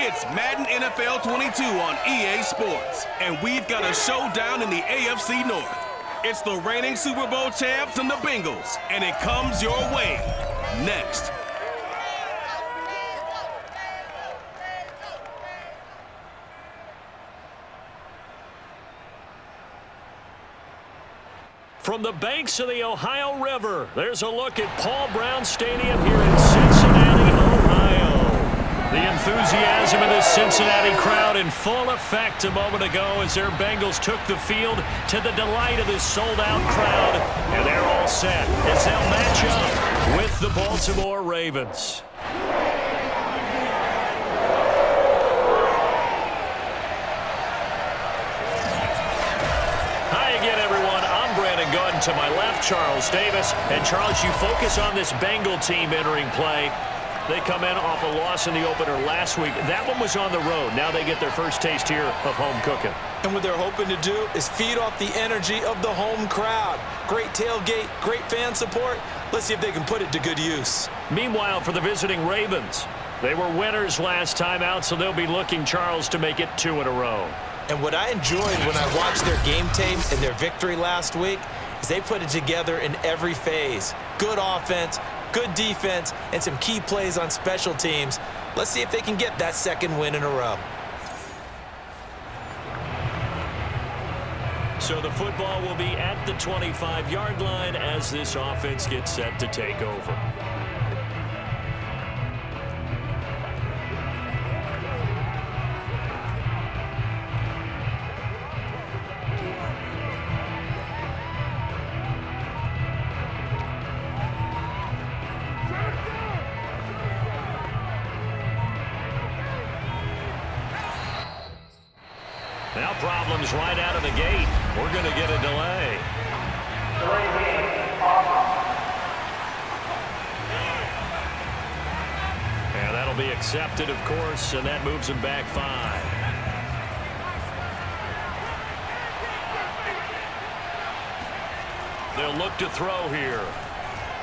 It's Madden NFL 22 on EA Sports, and we've got a showdown in the AFC North. It's the reigning Super Bowl champs and the Bengals, and it comes your way next. From the banks of the Ohio River, there's a look at Paul Brown Stadium here in Cincinnati, Ohio. The enthusiasm of this Cincinnati crowd in full effect a moment ago as their Bengals took the field to the delight of this sold-out crowd. And they're all set as they'll match up with the Baltimore Ravens. To my left, Charles Davis. And Charles, you focus on this Bengal team entering play. They come in off a loss in the opener last week. That one was on the road. Now they get their first taste here of home cooking. And what they're hoping to do is feed off the energy of the home crowd. Great tailgate, great fan support. Let's see if they can put it to good use. Meanwhile, for the visiting Ravens, they were winners last time out, so they'll be looking, Charles, to make it 2 in a row. And what I enjoyed when I watched their game tape and their victory last week is they put it together in every phase. Good offense, good defense, and some key plays on special teams. Let's see if they can get that second win in a row. So the football will be at the 25-yard line as this offense gets set to take over. Now problems right out of the gate. We're going to get a delay. And that'll be accepted, of course, and that moves him back 5. They'll look to throw here.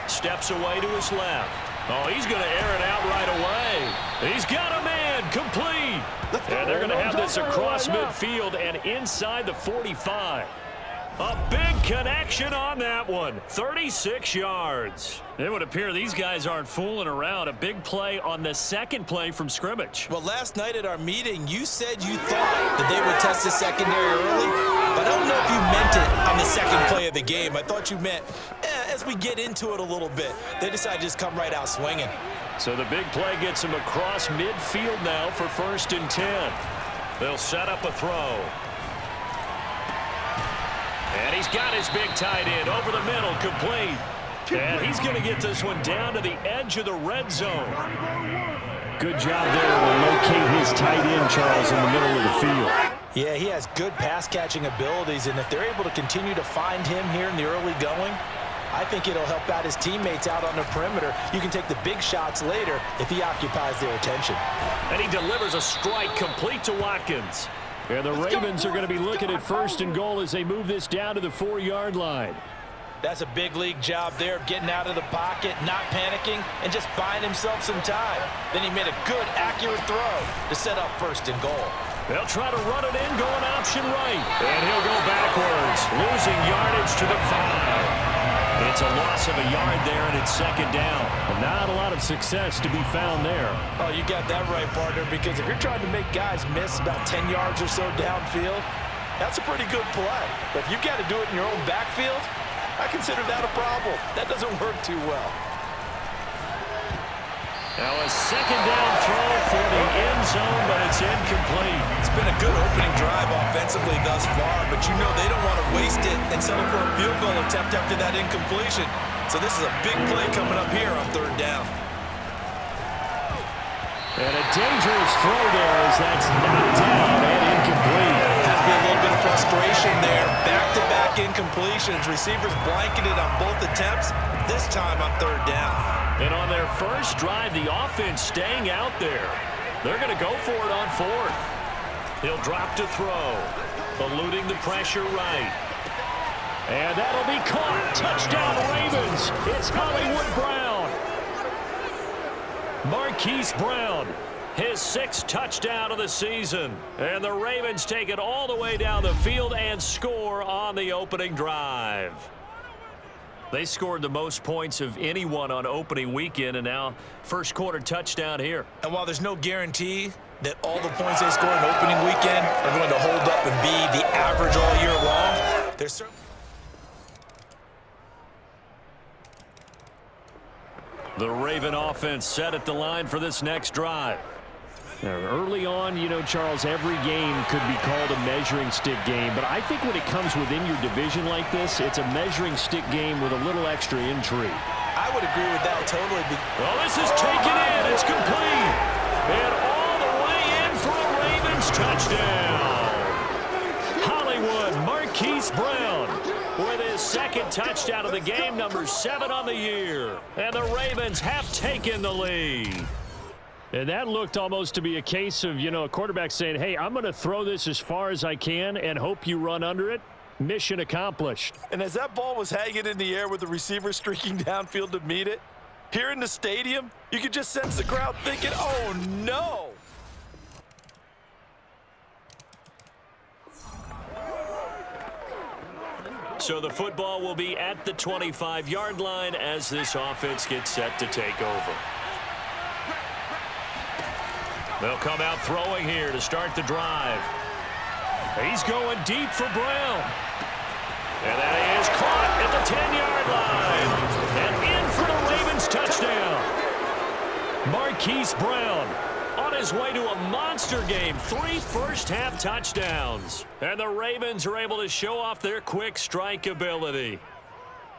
Steps away to his left. Oh, he's going to air it out right away. He's got a man, complete. And they're going to have this across midfield and inside the 45. A big connection on that one. 36 yards. It would appear these guys aren't fooling around. A big play on the second play from scrimmage. Well, last night at our meeting, you said you thought that they would test the secondary early, but I don't know if you meant it on the second play of the game. I thought you meant as we get into it a little bit. They decided to just come right out swinging. So the big play gets him across midfield now for 1st and 10. They'll set up a throw. And he's got his big tight end over the middle, complete. And he's going to get this one down to the edge of the red zone. Good job there to locate his tight end, Charles, in the middle of the field. Yeah, he has good pass-catching abilities, and if they're able to continue to find him here in the early going, I think it'll help out his teammates out on the perimeter. You can take the big shots later if he occupies their attention. And he delivers a strike complete to Watkins. And the Ravens are going to be looking at 1st and goal as they move this down to the 4-yard line. That's a big league job there of getting out of the pocket, not panicking, and just buying himself some time. Then he made a good, accurate throw to set up 1st and goal. They'll try to run it in, going option right. And he'll go backwards, losing yardage to the 5. It's a loss of a yard there, and it's 2nd down. Not a lot of success to be found there. Oh, you got that right, partner, because if you're trying to make guys miss about 10 yards or so downfield, that's a pretty good play. But if you got to do it in your own backfield, I consider that a problem. That doesn't work too well. Now a 2nd down throw for the end zone, but it's incomplete. It's been a good opening drive offensively thus far, but you know they don't want to waste it and settle for a field goal attempt after that incompletion. So this is a big play coming up here on 3rd down. And a dangerous throw there as that's knocked down and incomplete. Has to be a little bit of frustration there. Back-to-back incompletions. Receivers blanketed on both attempts, this time on 3rd down. And on their first drive, the offense staying out there. They're going to go for it on 4th. He'll drop to throw, eluding the pressure right. And that'll be caught. Touchdown Ravens. It's Hollywood Brown. Marquise Brown His 6th touchdown of the season. And the Ravens take it all the way down the field and score on the opening drive. They scored the most points of anyone on opening weekend, and now first quarter touchdown here. And while there's no guarantee that all the points they score in opening weekend are going to hold up and be the average all year long, there's certainly... The Raven offense set at the line for this next drive. Now, early on, you know, Charles, every game could be called a measuring stick game, but I think when it comes within your division like this, it's a measuring stick game with a little extra intrigue. I would agree with that totally. Well, this is taken in. It's complete. And all the way in for a Ravens touchdown. Hollywood Marquise Brown with his 2nd touchdown of the game, number 7 on the year. And the Ravens have taken the lead. And that looked almost to be a case of, you know, a quarterback saying, hey, I'm going to throw this as far as I can and hope you run under it. Mission accomplished. And as that ball was hanging in the air with the receiver streaking downfield to meet it, here in the stadium, you could just sense the crowd thinking, oh, no. So the football will be at the 25-yard line as this offense gets set to take over. They'll come out throwing here to start the drive. He's going deep for Brown. And that is caught at the 10-yard line. And in for the Ravens touchdown. Marquise Brown on his way to a monster game. 3 first-half touchdowns. And the Ravens are able to show off their quick strike ability.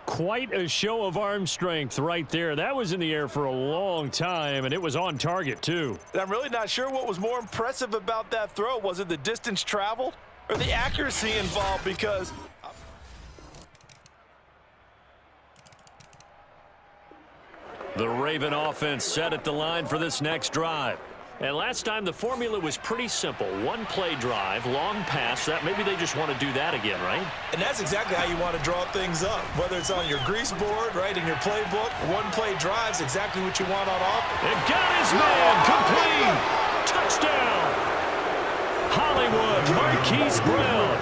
Quite a show of arm strength right there. That was in the air for a long time, and it was on target, too. And I'm really not sure what was more impressive about that throw. Was it the distance traveled or the accuracy involved? Because the Raven offense set at the line for this next drive. And last time the formula was pretty simple. 1-play drive, long pass. That maybe they just want to do that again, right? And that's exactly how you want to draw things up. Whether it's on your grease board, right, in your playbook, 1-play drives, exactly what you want on offense. And got his man complete. Touchdown. Hollywood Marquise Brown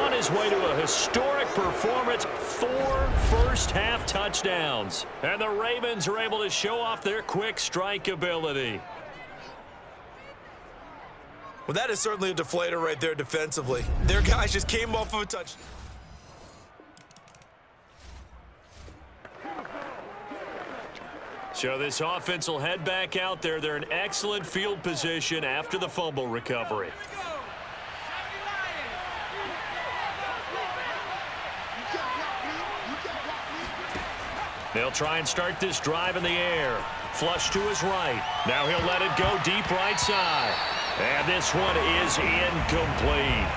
on his way to a historic performance. 4 first-half touchdowns. And the Ravens are able to show off their quick strike ability. Well, that is certainly a deflator right there defensively. Their guys just came off of a touch. So this offense will head back out there. They're in excellent field position after the fumble recovery. They'll try and start this drive in the air. Flush to his right. Now he'll let it go deep right side. And this one is incomplete.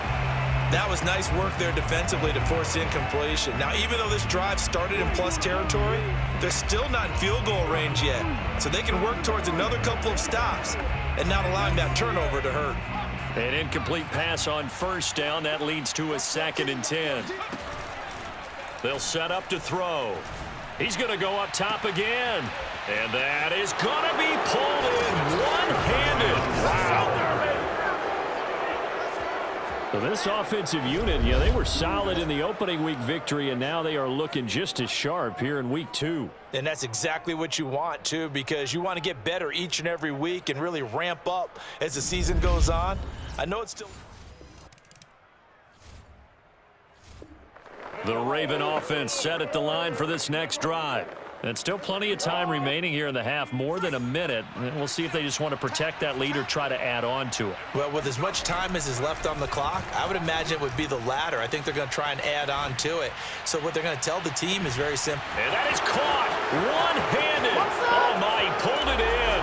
That was nice work there defensively to force incompletion. Now, even though this drive started in plus territory, they're still not in field goal range yet. So they can work towards another couple of stops and not allowing that turnover to hurt. An incomplete pass on first down. That leads to a 2nd and 10. They'll set up to throw. He's going to go up top again. And that is going to be pulled in one-handed. Wow. So this offensive unit, yeah, they were solid in the opening week victory, and now they are looking just as sharp here in week 2. And that's exactly what you want, too, because you want to get better each and every week and really ramp up as the season goes on. I know it's still... The Raven offense set at the line for this next drive. And still plenty of time remaining here in the half, more than a minute. And we'll see if they just want to protect that lead or try to add on to it. Well, with as much time as is left on the clock, I would imagine it would be the latter. I think they're going to try and add on to it. So what they're going to tell the team is very simple. And that is caught one-handed. Oh, my, he pulled it in.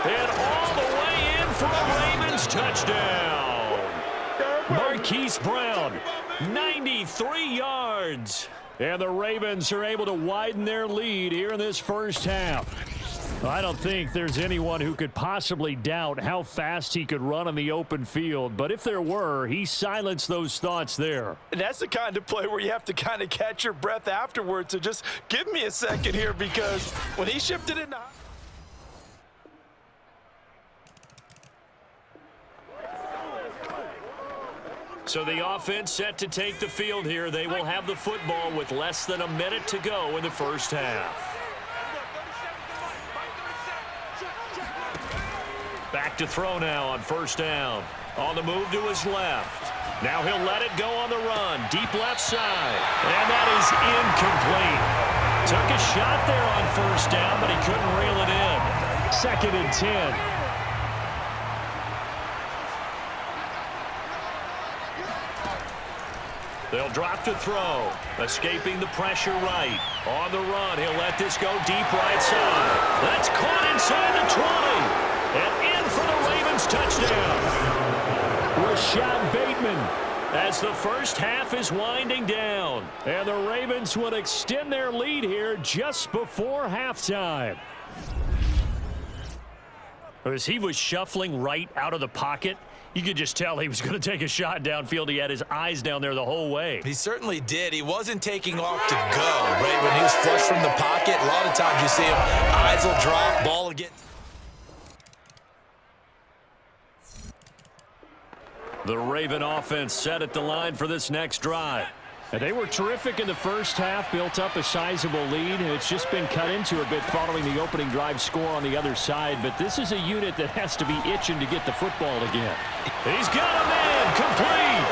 And all the way in for a Ravens touchdown. Marquise Brown, 93 yards. And the Ravens are able to widen their lead here in this first half. I don't think there's anyone who could possibly doubt how fast he could run on the open field. But if there were, he silenced those thoughts there. And that's the kind of play where you have to kind of catch your breath afterwards. So just give me a second here, because when he shipped it in, So the offense set to take the field here. They will have the football with less than a minute to go in the first half. Back to throw now on first down. On the move to his left. Now he'll let it go on the run. Deep left side. And that is incomplete. Took a shot there on first down, but he couldn't reel it in. 2nd and 10. They'll drop to throw. Escaping the pressure right. On the run, he'll let this go deep right side. That's caught inside the 20. And in for the Ravens touchdown. Rashad Bateman as the first half is winding down. And the Ravens would extend their lead here just before halftime. As he was shuffling right out of the pocket, you could just tell he was going to take a shot downfield. He had his eyes down there the whole way. He certainly did. He wasn't taking off to go, right? When he was flush from the pocket, a lot of times you see him, eyes will drop, ball will get. The Raven offense set at the line for this next drive. And they were terrific in the first half, built up a sizable lead. It's just been cut into a bit following the opening drive score on the other side. But this is a unit that has to be itching to get the football again. He's got a man complete.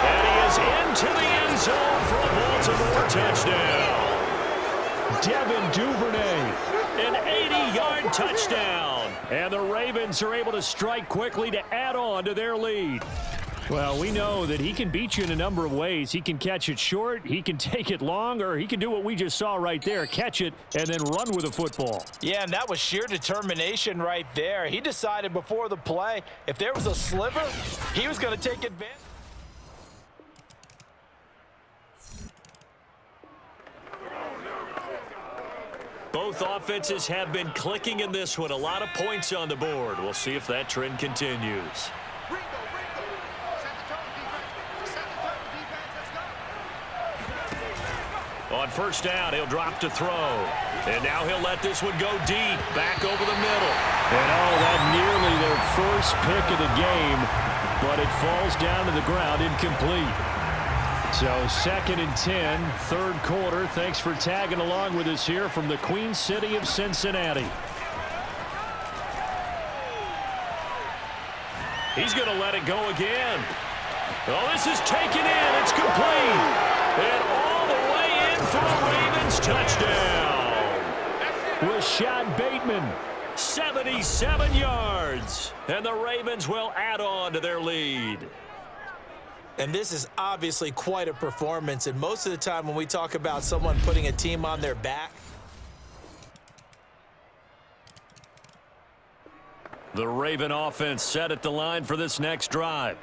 And he is into the end zone for a Baltimore touchdown. Devin Duvernay, an 80-yard touchdown. And the Ravens are able to strike quickly to add on to their lead. Well, we know that he can beat you in a number of ways. He can catch it short, he can take it long, or he can do what we just saw right there, catch it and then run with the football. Yeah, and that was sheer determination right there. He decided before the play, if there was a sliver, he was going to take advantage. Both offenses have been clicking in this one. A lot of points on the board. We'll see if that trend continues. On first down, he'll drop to throw. And now he'll let this one go deep, back over the middle. And oh, that nearly their first pick of the game, but it falls down to the ground incomplete. So 2nd and 10, third quarter. Thanks for tagging along with us here from the Queen City of Cincinnati. He's going to let it go again. Oh, this is taken in. It's complete. And all the way in for a Ravens touchdown. Rashad Bateman, 77 yards. And the Ravens will add on to their lead. And this is obviously quite a performance. And most of the time when we talk about someone putting a team on their back, the Raven offense set at the line for this next drive.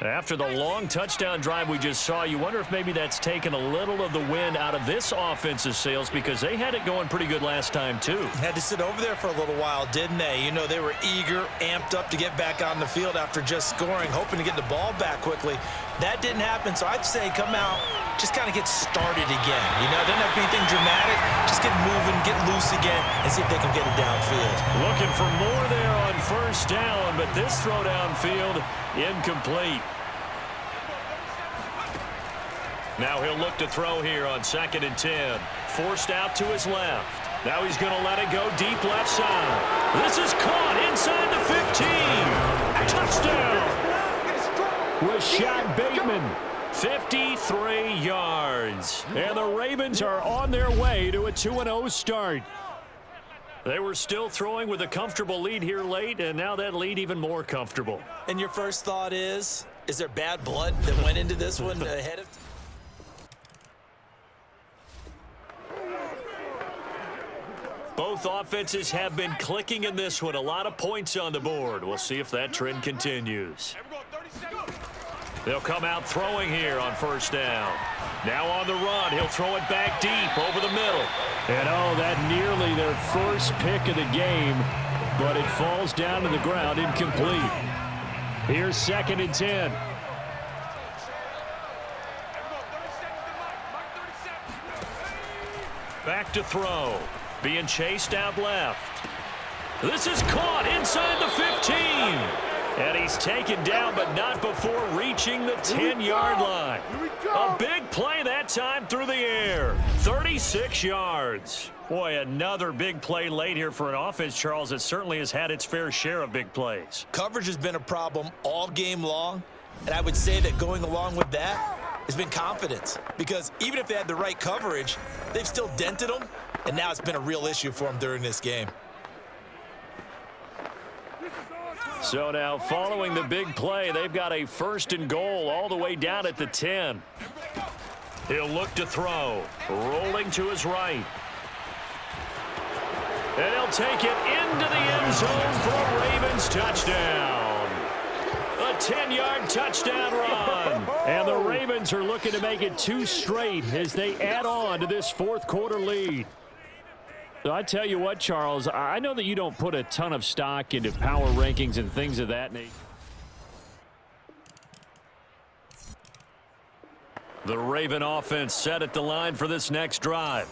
After the long touchdown drive we just saw, you wonder if maybe that's taken a little of the wind out of this offense's sails because they had it going pretty good last time too. Had to sit over there for a little while, didn't they? You know, they were eager, amped up to get back on the field after just scoring, hoping to get the ball back quickly. That didn't happen, so I'd say come out, just kind of get started again. You know, doesn't have to be anything dramatic. Just get moving, get loose again, and see if they can get it downfield. Looking for more there on first down, but this throw downfield incomplete. Now he'll look to throw here on 2nd and 10. Forced out to his left. Now he's going to let it go deep left side. This is caught inside the 15. Touchdown. Rashad Bateman, 53 yards. And the Ravens are on their way to a 2-0 start. They were still throwing with a comfortable lead here late, and now that lead even more comfortable. And your first thought is there bad blood that went into this one ahead of time? Both offenses have been clicking in this one. A lot of points on the board. We'll see if that trend continues. They'll come out throwing here on first down. Now on the run, he'll throw it back deep over the middle. And oh, that nearly their first pick of the game, but it falls down to the ground incomplete. Here's 2nd and 10. Back to throw. Being chased out left. This is caught inside the 15. And he's taken down, but not before reaching the 10-yard line. A big play that time through the air. 36 yards. Boy, another big play late here for an offense, Charles, that certainly has had its fair share of big plays. Coverage has been a problem all game long, and I would say that going along with that has been confidence. Because even if they had the right coverage, they've still dented them, and now it's been a real issue for them during this game. So now, following the big play, they've got a 1st and goal all the way down at the 10. He'll look to throw, rolling to his right. And he'll take it into the end zone for a Ravens touchdown. A 10-yard touchdown run. And the Ravens are looking to make it 2 straight as they add on to this 4th quarter lead. So I tell you what, Charles, I know that you don't put a ton of stock into power rankings and things of that nature. The Raven offense set at the line for this next drive.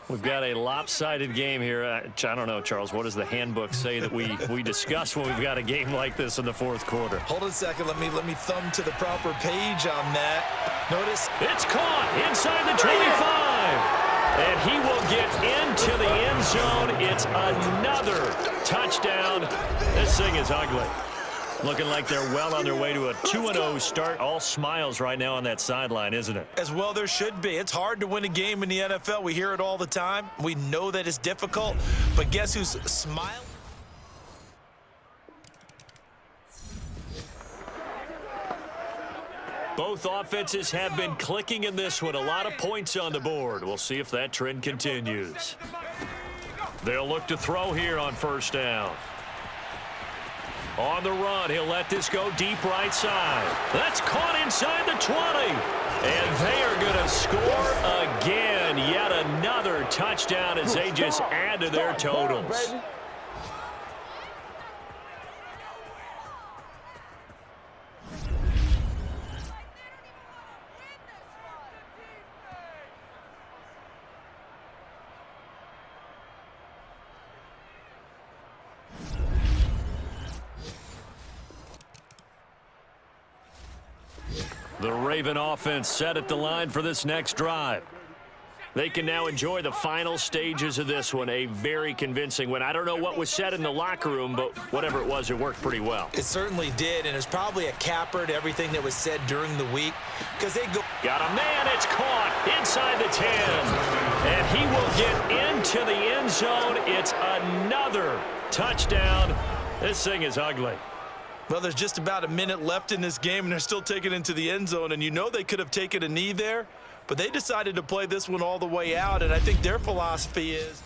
We've got a lopsided game here. I don't know, Charles, what does the handbook say that we discuss when we've got a game like this in the 4th quarter? Hold on a second. Let me thumb to the proper page on that. Notice. It's caught inside the 25. And he will get into the end zone. It's another touchdown. This thing is ugly. Looking like they're well on their way to a 2-0 start. All smiles right now on that sideline, isn't it? As well there should be. It's hard to win a game in the NFL. We hear it all the time. We know that it's difficult. But guess who's smiling? Both offenses have been clicking in this one. A lot of points on the board. We'll see if that trend continues. They'll look to throw here on 1st down. On the run, he'll let this go deep right side. That's caught inside the 20. And they are going to score again. Yet another touchdown as they just add to their totals. The Raven offense set at the line for this next drive. They can now enjoy the final stages of this one. A very convincing win. I don't know what was said in the locker room, but whatever it was, it worked pretty well. It certainly did, and it's probably a capper to everything that was said during the week. Because they go. Got a man. It's caught inside the 10. And he will get into the end zone. It's another touchdown. This thing is ugly. Well, there's just about a minute left in this game, and they're still taking it into the end zone. And you know they could have taken a knee there, but they decided to play this one all the way out, and I think their philosophy is.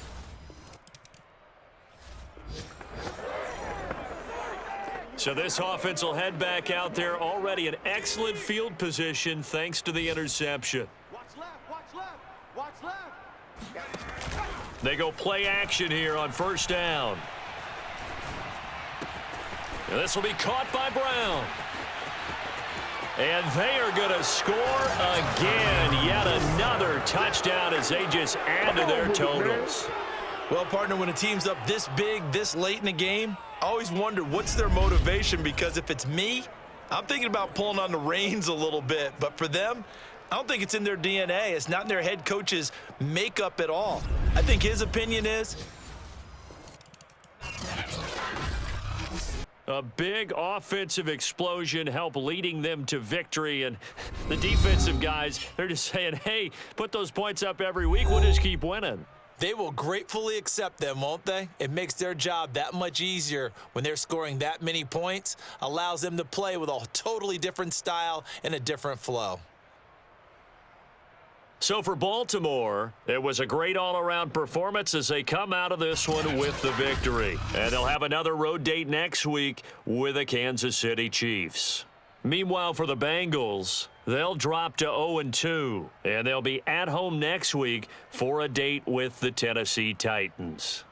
So this offense will head back out there, already in excellent field position thanks to the interception. Watch left, watch left, watch left. They go play action here on 1st down. And this will be caught by Brown. And they are going to score again. Yet another touchdown as they just add to their totals. Well, partner, when a team's up this big, this late in the game, I always wonder what's their motivation, because if it's me, I'm thinking about pulling on the reins a little bit. But for them, I don't think it's in their DNA. It's not in their head coach's makeup at all. I think his opinion is a big offensive explosion helped leading them to victory. And the defensive guys, they're just saying, hey, put those points up every week. We'll just keep winning. they will gratefully accept them, won't they? It makes their job that much easier when they're scoring that many points, allows them to play with a totally different style and a different flow. So for Baltimore, it was a great all-around performance as they come out of this one with the victory. And they'll have another road date next week with the Kansas City Chiefs. Meanwhile, for the Bengals, they'll drop to 0-2, and they'll be at home next week for a date with the Tennessee Titans.